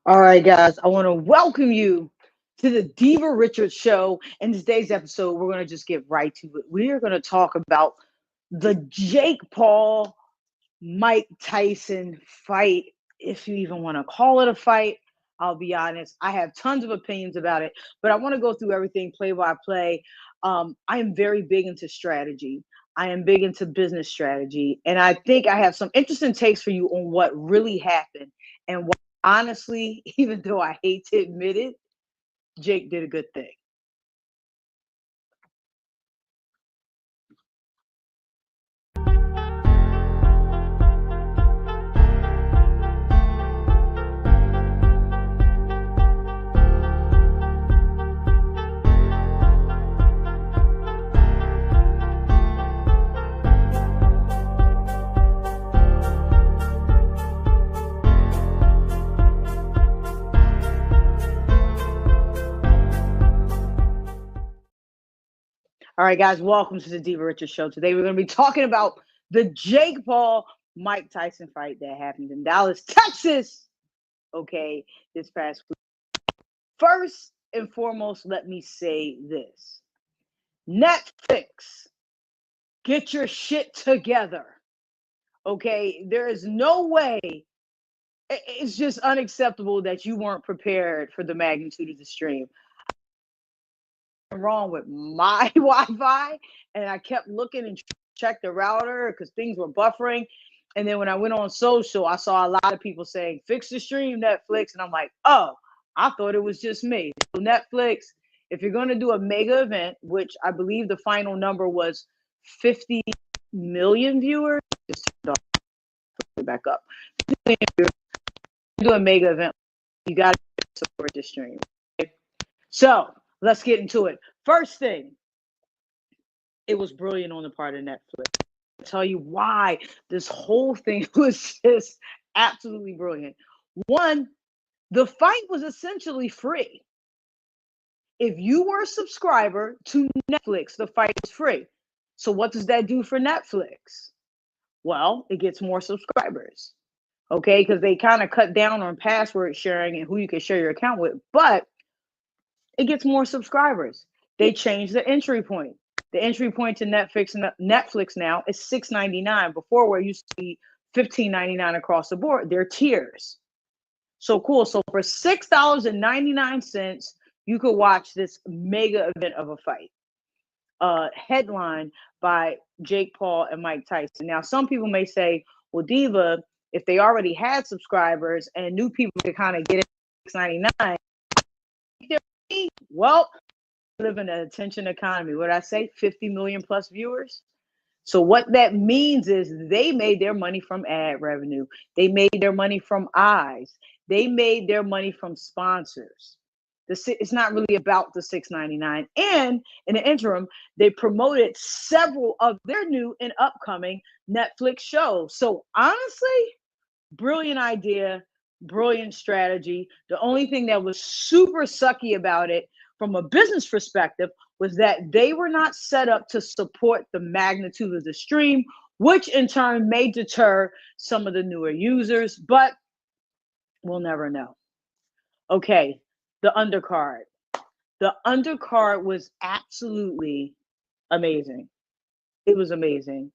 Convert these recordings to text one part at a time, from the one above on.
All right, guys, I want to welcome you to the Diva Richards Show. In today's episode, we're going to just get right to it. We are going to talk about the Jake Paul Mike Tyson fight, if you even want to call it a fight. I'll be honest, I have tons of opinions about it, but I want to go through everything play by play. I am very big into strategy. I am big into business strategy, and I think I have some interesting takes for you on what really happened and what, honestly, even though I hate to admit it, Jake did a good thing. All right, guys, welcome to the Diva Richards Show. Today we're going to be talking about the Jake Paul Mike Tyson fight that happened in Dallas, Texas. Okay, this past week. First and foremost, let me say this. Netflix, get your shit together. Okay, there is no way. It's just unacceptable that you weren't prepared for the magnitude of the stream. Wrong with my Wi-Fi, and I kept looking and checked the router because things were buffering. And then when I went on social, I saw a lot of people saying, fix the stream, Netflix. And I'm like, oh, I thought it was just me. So Netflix, if you're going to do a mega event, which I believe the final number was 50 million viewers, just back up. Do a mega event, you got to support the stream. Okay? So let's get into it. First thing, it was brilliant on the part of Netflix. I'll tell you why this whole thing was just absolutely brilliant. One, the fight was essentially free. If you were a subscriber to Netflix, the fight is free. So what does that do for Netflix? Well, it gets more subscribers. Okay, because they kind of cut down on password sharing and who you can share your account with, but it gets more subscribers. They changed the entry point. The entry point to Netflix now is $6.99. Before, where it used to be $15.99 across the board. They're tiers. So cool. So for $6.99, you could watch this mega event of a fight. Headline by Jake Paul and Mike Tyson. Now, some people may say, well, Diva, if they already had subscribers and new people could kind of get it $6.99, well, live in an attention economy. What I say, 50 million plus viewers. So what that means is they made their money from ad revenue. They made their money from eyes. They made their money from sponsors. It's not really about the $6.99. And in the interim, they promoted several of their new and upcoming Netflix shows. So honestly, brilliant idea, brilliant strategy. The only thing that was super sucky about it from a business perspective was that they were not set up to support the magnitude of the stream, which in turn may deter some of the newer users, but we'll never know. Okay, the undercard. The undercard was absolutely amazing. It was amazing.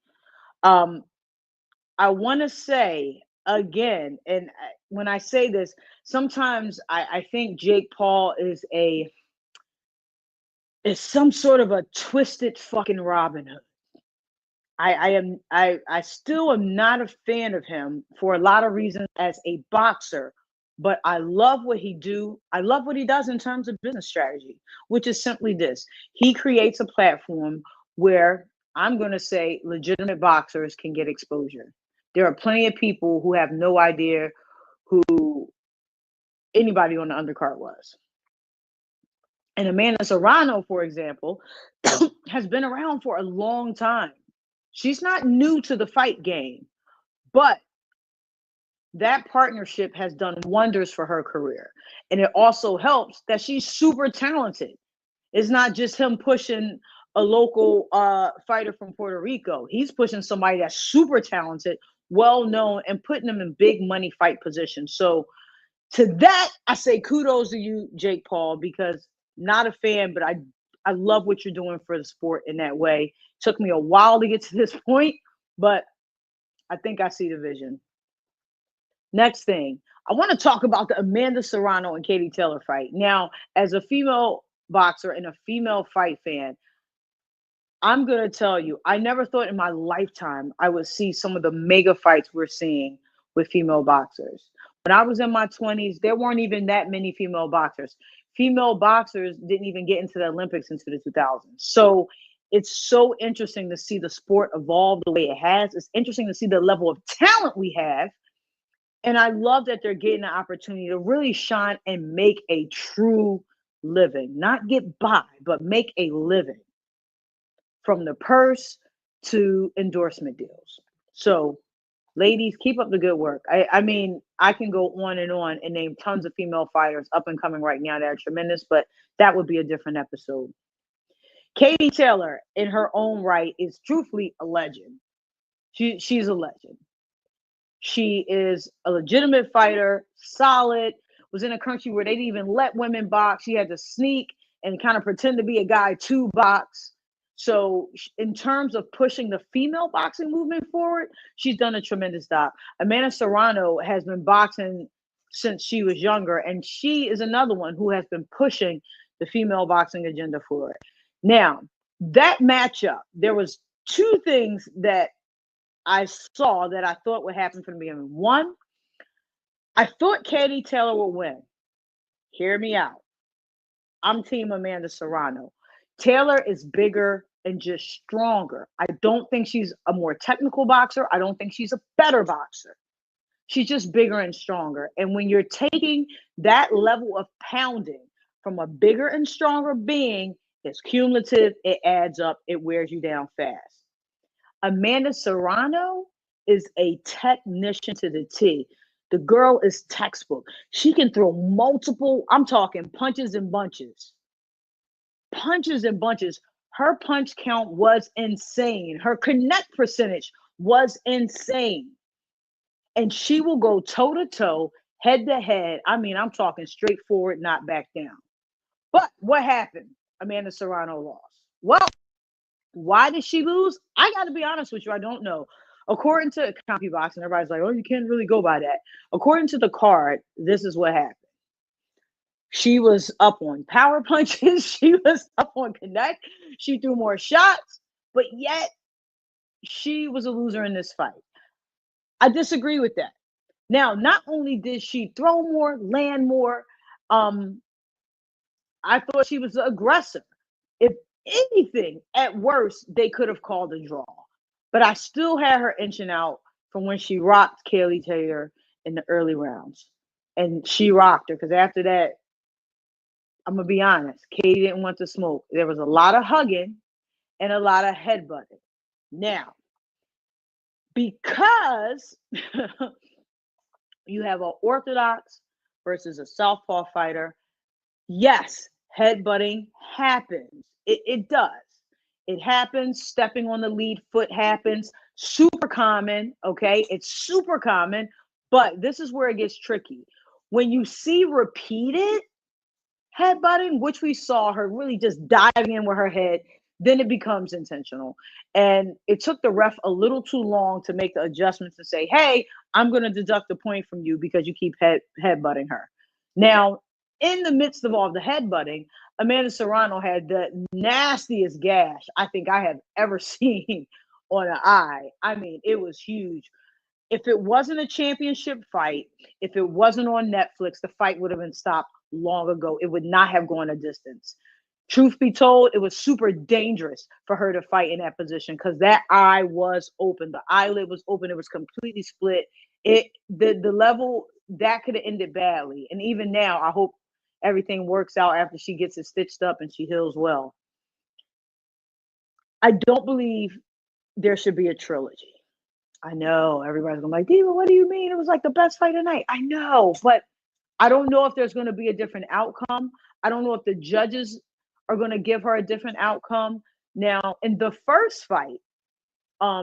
I want to say again, and when I say this, sometimes I think Jake Paul is some sort of a twisted fucking Robin Hood. I still am not a fan of him for a lot of reasons as a boxer, but I love what he do. I love what he does in terms of business strategy, which is simply this. He creates a platform where I'm going to say legitimate boxers can get exposure. There are plenty of people who have no idea who anybody on the undercard was. And Amanda Serrano, for example, has been around for a long time. She's not new to the fight game, but that partnership has done wonders for her career. And it also helps that she's super talented. It's not just him pushing a local fighter from Puerto Rico. He's pushing somebody that's super talented, well known, and putting them in big money fight positions. So To that, I say kudos to you, Jake Paul, because not a fan, but I love what you're doing for the sport in that way. Took me a while to get to this point, but I think I see the vision. Next thing, I want to talk about the Amanda Serrano and Katie Taylor fight. Now, as a female boxer and a female fight fan, I'm going to tell you, I never thought in my lifetime I would see some of the mega fights we're seeing with female boxers. When I was in my 20s, there weren't even that many female boxers. Female boxers didn't even get into the Olympics into the 2000s. So it's so interesting to see the sport evolve the way it has. It's interesting to see the level of talent we have. And I love that they're getting the opportunity to really shine and make a true living, not get by, but make a living from the purse to endorsement deals. So, ladies, keep up the good work. I mean, I can go on and name tons of female fighters up and coming right now that are tremendous, but that would be a different episode. Katie Taylor, in her own right, is truthfully a legend. She's a legend. She is a legitimate fighter, solid, was in a country where they didn't even let women box. She had to sneak and kind of pretend to be a guy to box. So in terms of pushing the female boxing movement forward, she's done a tremendous job. Amanda Serrano has been boxing since she was younger, and she is another one who has been pushing the female boxing agenda forward. Now, that matchup, there was two things that I saw that I thought would happen from the beginning. One, I thought Katie Taylor would win. Hear me out. I'm team Amanda Serrano. Taylor is bigger and just stronger. I don't think she's a more technical boxer. I don't think she's a better boxer. She's just bigger and stronger. And when you're taking that level of pounding from a bigger and stronger being, it's cumulative, it adds up, it wears you down fast. Amanda Serrano is a technician to the T. The girl is textbook. She can throw multiple, I'm talking punches and bunches. Punches and bunches. Her punch count was insane. Her connect percentage was insane. And she will go toe to toe, head to head. I mean, I'm talking straightforward, not back down. But what happened? Amanda Serrano lost. Well, why did she lose? I got to be honest with you. I don't know. According to CompuBox, and everybody's like, oh, you can't really go by that. According to the card, this is what happened. She was up on power punches. She was up on connect. She threw more shots, but yet she was a loser in this fight. I disagree with that. Now, not only did she throw more, land more, I thought she was the aggressor. If anything, at worst, they could have called a draw. But I still had her inching out from when she rocked Katie Taylor in the early rounds. And she rocked her because after that, I'm going to be honest, Katie didn't want to smoke. There was a lot of hugging and a lot of headbutting. Now, because you have an orthodox versus a southpaw fighter, yes, headbutting happens. It does. It happens. Stepping on the lead foot happens. Super common, okay? It's super common, but this is where it gets tricky. When you see repeated headbutting, which we saw her really just diving in with her head, then it becomes intentional. And it took the ref a little too long to make the adjustments to say, hey, I'm going to deduct a point from you because you keep headbutting her. Now, in the midst of all the headbutting, Amanda Serrano had the nastiest gash I think I have ever seen on an eye. I mean, it was huge. If it wasn't a championship fight, if it wasn't on Netflix, the fight would have been stopped long ago. It would not have gone a distance. Truth be told, it was super dangerous for her to fight in that position because that eye was open. The eyelid was open. It was completely split. The level that could have ended badly. And even now, I hope everything works out after she gets it stitched up and she heals well. I don't believe there should be a trilogy. I know everybody's gonna be like, Diva, what do you mean? It was like the best fight of the night. I know, but I don't know if there's going to be a different outcome. I don't know if the judges are going to give her a different outcome. Now, in the first fight,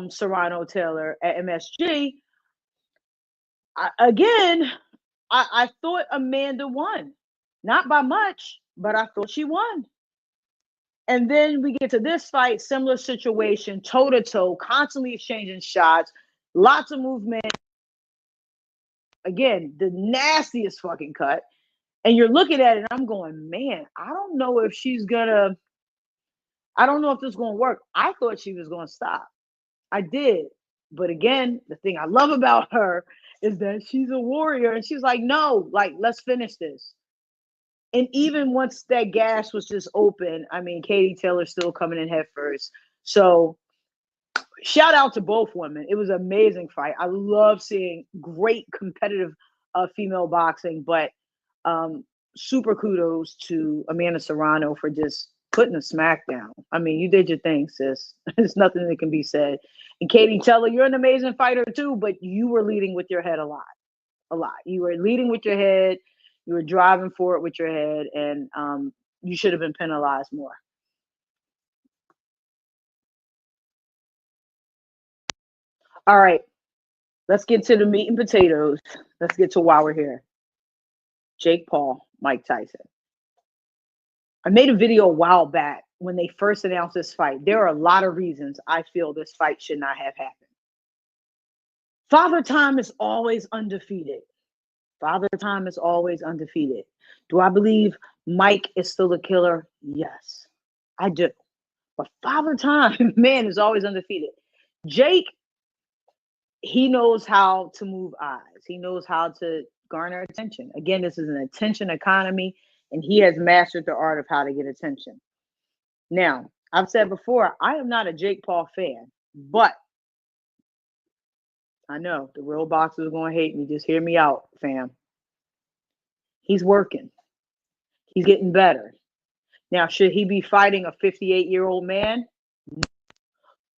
Serrano Taylor at MSG, again, I thought Amanda won. Not by much, but I thought she won. And then we get to this fight, similar situation, toe to toe, constantly exchanging shots, lots of movement. Again, the nastiest fucking cut. And you're looking at it, and I'm going, man, I don't know if I don't know if this is gonna work. I thought she was gonna stop. I did. But again, the thing I love about her is that she's a warrior. And she's like, no, like, let's finish this. And even once that gas was just open, I mean, Katie Taylor's still coming in head first. So shout out to both women. It was an amazing fight. I love seeing great competitive female boxing, but super kudos to Amanda Serrano for just putting a smack down. I mean, you did your thing, sis. There's nothing that can be said. And Katie Taylor, you're an amazing fighter too, but you were leading with your head a lot. You were leading with your head. You were driving for it with your head, and you should have been penalized more. All right, let's get to the meat and potatoes. Let's get to why we're here. Jake Paul, Mike Tyson. I made a video a while back when they first announced this fight. There are a lot of reasons I feel this fight should not have happened. Father Time is always undefeated. Father Time is always undefeated. Do I believe Mike is still a killer? Yes, I do. But Father Time, man, is always undefeated. Jake, he knows how to move eyes. He knows how to garner attention. Again, this is an attention economy, and he has mastered the art of how to get attention. Now, I've said before, I am not a Jake Paul fan, but I know the real boxers are going to hate me. Just hear me out, fam. He's working. He's getting better. Now, should he be fighting a 58-year-old man? No.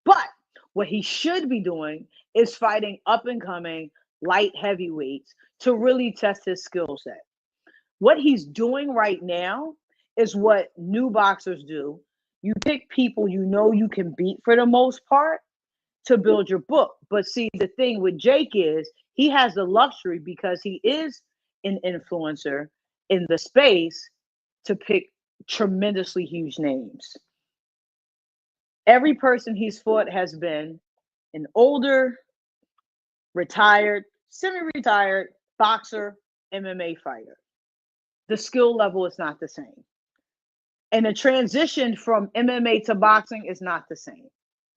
But what he should be doing is fighting up-and-coming light heavyweights to really test his skill set. What he's doing right now is what new boxers do. You pick people you know you can beat for the most part to build your book. But see, the thing with Jake is he has the luxury because he is an influencer in the space to pick tremendously huge names. Every person he's fought has been an older, retired, semi-retired boxer, MMA fighter. The skill level is not the same. And the transition from MMA to boxing is not the same.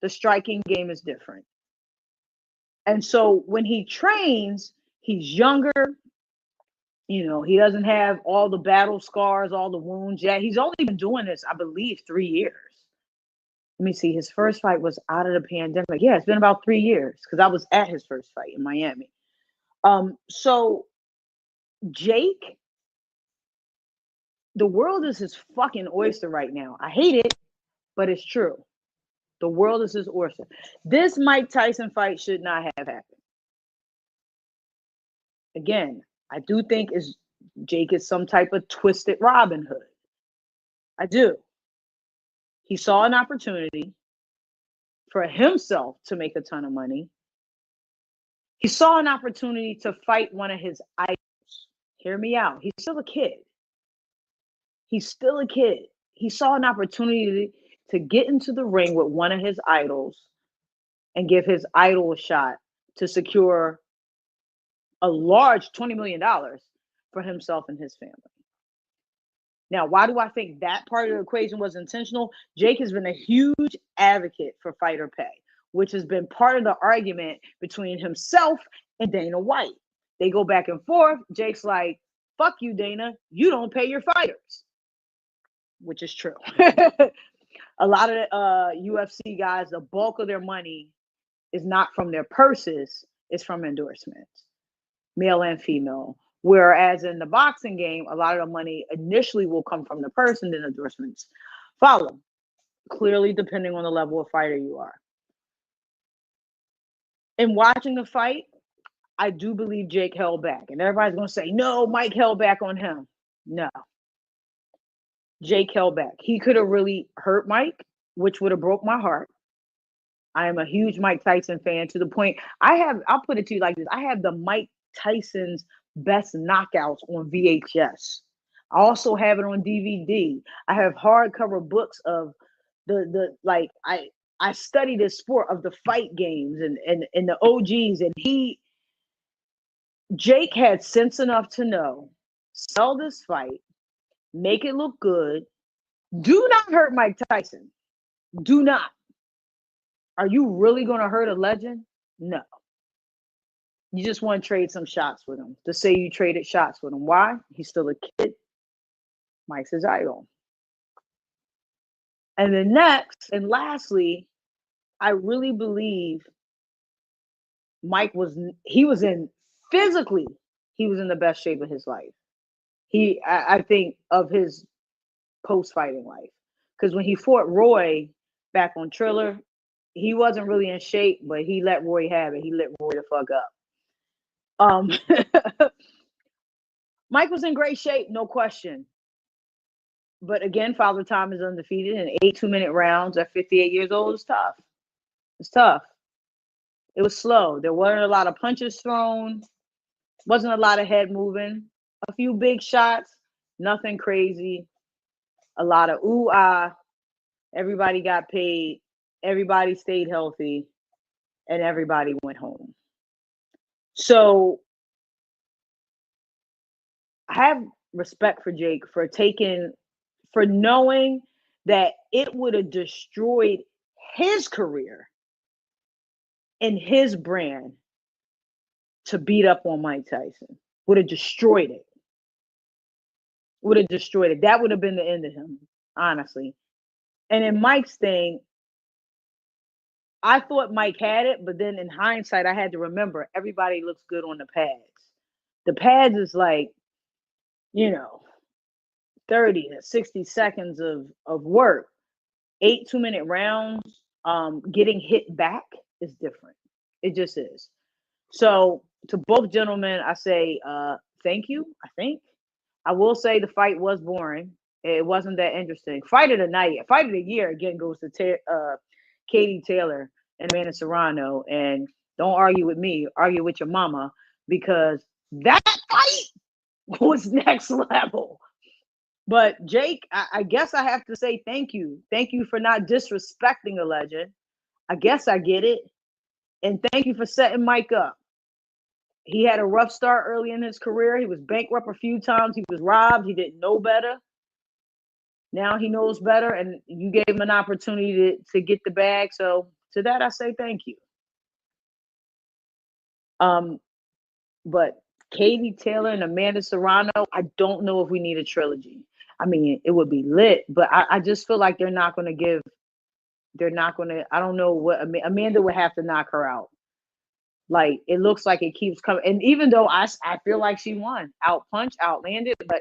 The striking game is different. And so when he trains, he's younger. You know, he doesn't have all the battle scars, all the wounds yet. He's only been doing this, I believe, 3 years. Let me see. His first fight was out of the pandemic. Yeah, it's been about 3 years because I was at his first fight in Miami. So Jake, the world is his fucking oyster right now. I hate it, but it's true. The world is his oyster. This Mike Tyson fight should not have happened. Again, I do think Jake is some type of twisted Robin Hood. I do. He saw an opportunity for himself to make a ton of money. He saw an opportunity to fight one of his idols. Hear me out. He's still a kid. He's still a kid. He saw an opportunity to get into the ring with one of his idols and give his idol a shot to secure a large $20 million for himself and his family. Now, why do I think that part of the equation was intentional? Jake has been a huge advocate for fighter pay, which has been part of the argument between himself and Dana White. They go back and forth. Jake's like, fuck you, Dana. You don't pay your fighters, which is true. A lot of UFC guys, the bulk of their money is not from their purses, it's from endorsements, male and female. Whereas in the boxing game, a lot of the money initially will come from the purse and then endorsements follow, clearly depending on the level of fighter you are. In watching the fight, I do believe Jake held back. And everybody's going to say, no, Mike held back on him. No. Jake held back. He could have really hurt Mike, which would have broke my heart. I am a huge Mike Tyson fan to the point I'll put it to you like this. I have the Mike Tyson's best knockouts on VHS. I also have it on DVD. I have hardcover books of the like I study this sport of the fight games and the OGs, and Jake had sense enough to know, sell this fight, make it look good. Do not hurt Mike Tyson. Do not. Are you really going to hurt a legend? No. You just want to trade some shots with him. To say you traded shots with him. Why? He's still a kid. Mike's his idol. And then next, and lastly, I really believe Mike was physically, he was in the best shape of his life. I think of his post-fighting life. Because when he fought Roy back on Triller, he wasn't really in shape, but he let Roy have it. He lit Roy the fuck up. Mike was in great shape, no question. But again, Father Time is undefeated, and 8 2-minute rounds at 58 years old is tough. It's tough. It was slow. There weren't a lot of punches thrown. Wasn't a lot of head moving. A few big shots. Nothing crazy. A lot of ooh ah. Everybody got paid. Everybody stayed healthy. And everybody went home. So I have respect for Jake for knowing that it would have destroyed his career and his brand to beat up on Mike Tyson. Would have destroyed it. Would have destroyed it. That would have been the end of him, honestly. And in Mike's thing, I thought Mike had it, but then in hindsight, I had to remember everybody looks good on the pads. The pads is like, 30 to 60 seconds of work. 8 2-minute rounds, getting hit back is different. It just is. So to both gentlemen, I say thank you. I think I will say the fight was boring. It wasn't that interesting. Fight of the night, fight of the year again goes to Katie Taylor and Amanda Serrano. And don't argue with me, argue with your mama, because that fight was next level. But Jake, I guess I have to say thank you. Thank you for not disrespecting a legend. I guess I get it. And thank you for setting Mike up. He had a rough start early in his career. He was bankrupt a few times. He was robbed. He didn't know better. Now he knows better, and you gave him an opportunity to get the bag. So to that, I say thank you. But Katie Taylor and Amanda Serrano, I don't know if we need a trilogy. I mean, it would be lit, but I just feel like they're not going to, I don't know what, Amanda would have to knock her out. Like, it looks like it keeps coming. And even though I feel like she won, outlanded, but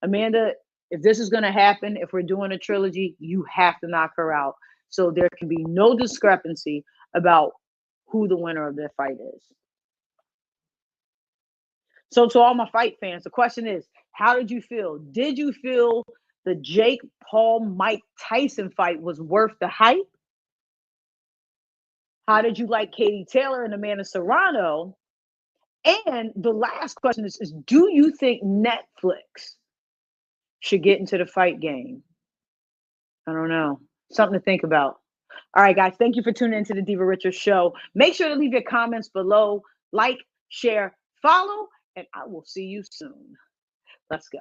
Amanda, if this is going to happen, if we're doing a trilogy, you have to knock her out. So there can be no discrepancy about who the winner of that fight is. So to all my fight fans, the question is, how did you feel? Did you feel the Jake Paul Mike Tyson fight was worth the hype? How did you like Katie Taylor and Amanda Serrano? And the last question is do you think Netflix should get into the fight game? I don't know. Something to think about. All right, guys, thank you for tuning into the Diva Richards Show. Make sure to leave your comments below, like, share, follow, and I will see you soon. Let's go.